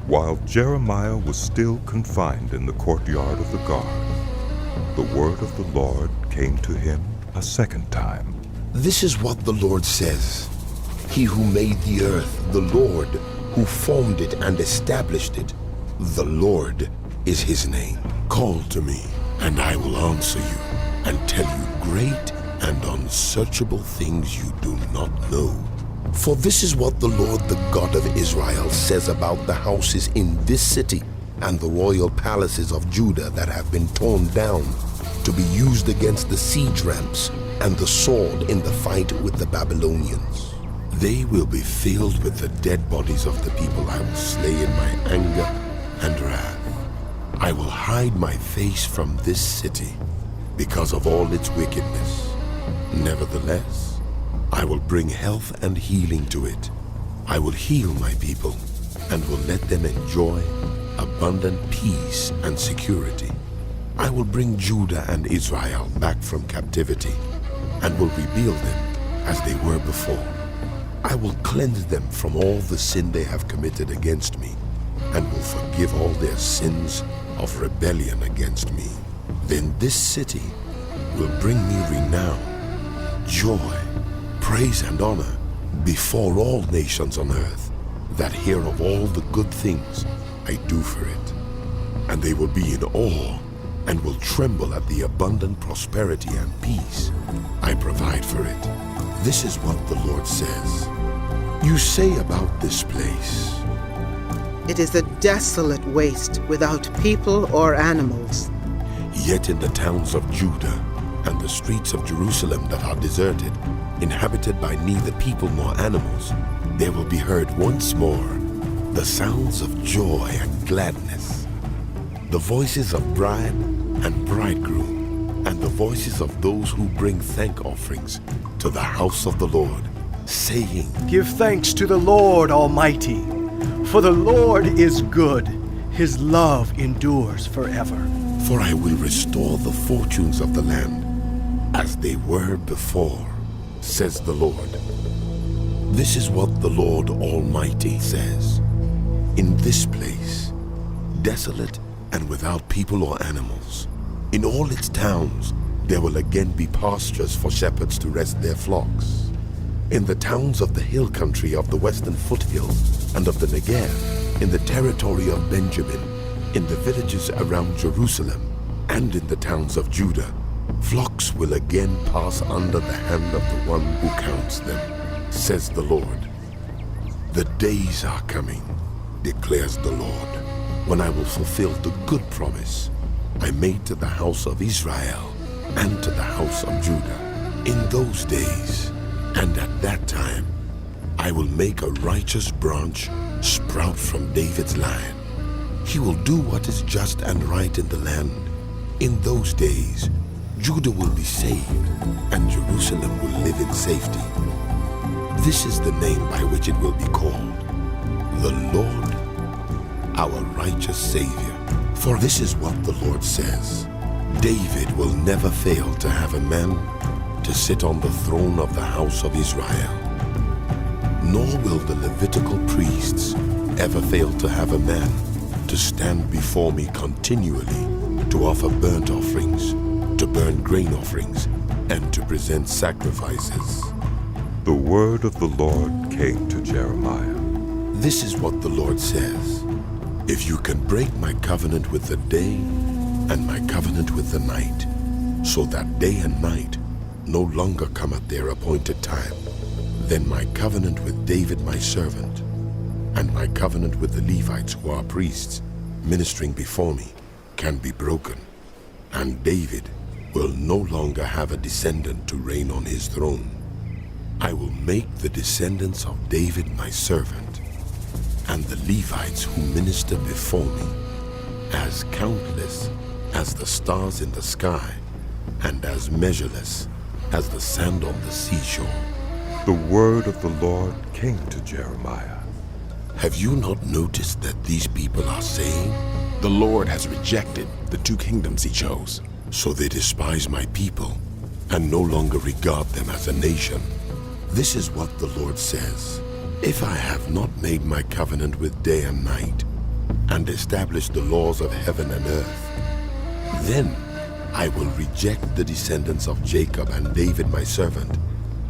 While Jeremiah was still confined in the courtyard of the guard, the word of the Lord came to him a second time. This is what the Lord says. He who made the earth, the Lord, who formed it and established it, the Lord is his name. Call to me, and I will answer you, and tell you great and unsearchable things you do not know. For this is what the Lord, the God of Israel, says about the houses in this city and the royal palaces of Judah that have been torn down to be used against the siege ramps and the sword in the fight with the Babylonians. They will be filled with the dead bodies of the people I will slay in my anger and wrath. I will hide my face from this city because of all its wickedness. Nevertheless, I will bring health and healing to it. I will heal my people and will let them enjoy abundant peace and security. I will bring Judah and Israel back from captivity and will rebuild them as they were before. I will cleanse them from all the sin they have committed against me and will forgive all their sins of rebellion against me. Then this city will bring me renown, joy, praise and honor before all nations on earth that hear of all the good things I do for it. And they will be in awe and will tremble at the abundant prosperity and peace I provide for it. This is what the Lord says. You say about this place, it is a desolate waste without people or animals. Yet in the towns of Judah and the streets of Jerusalem that are deserted, inhabited by neither people nor animals, there will be heard once more the sounds of joy and gladness, the voices of bride and bridegroom, and the voices of those who bring thank offerings to the house of the Lord, saying, Give thanks to the Lord Almighty, for the Lord is good. His love endures forever. For I will restore the fortunes of the land as they were before, says the Lord. This is what the Lord Almighty says. In this place, desolate and without people or animals, in all its towns, there will again be pastures for shepherds to rest their flocks. In the towns of the hill country of the western foothill and of the Negev, in the territory of Benjamin, in the villages around Jerusalem, and in the towns of Judah, flocks will again pass under the hand of the one who counts them, says the Lord. The days are coming, declares the Lord, when I will fulfill the good promise I made to the house of Israel and to the house of Judah. In those days, and at that time, I will make a righteous branch sprout from David's line. He will do what is just and right in the land. In those days, Judah will be saved, and Jerusalem will live in safety. This is the name by which it will be called, the Lord, our righteous Savior. For this is what the Lord says, David will never fail to have a man to sit on the throne of the house of Israel, nor will the Levitical priests ever fail to have a man to stand before me continually to offer burnt offerings, to burn grain offerings, and to present sacrifices. The word of the Lord came to Jeremiah. This is what the Lord says. If you can break my covenant with the day and my covenant with the night, so that day and night no longer come at their appointed time, then my covenant with David my servant, and my covenant with the Levites who are priests, ministering before me, can be broken, and David will no longer have a descendant to reign on his throne. I will make the descendants of David my servant, and the Levites who minister before me, as countless as the stars in the sky, and as measureless as the sand on the seashore. The word of the Lord came to Jeremiah. Have you not noticed that these people are saying, The Lord has rejected the two kingdoms he chose. So they despise my people and no longer regard them as a nation. This is what the Lord says. If I have not made my covenant with day and night, and establish the laws of heaven and earth. Then I will reject the descendants of Jacob and David my servant,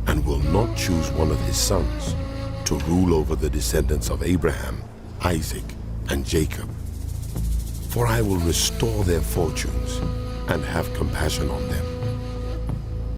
and will not choose one of his sons to rule over the descendants of Abraham, Isaac, and Jacob. For I will restore their fortunes and have compassion on them.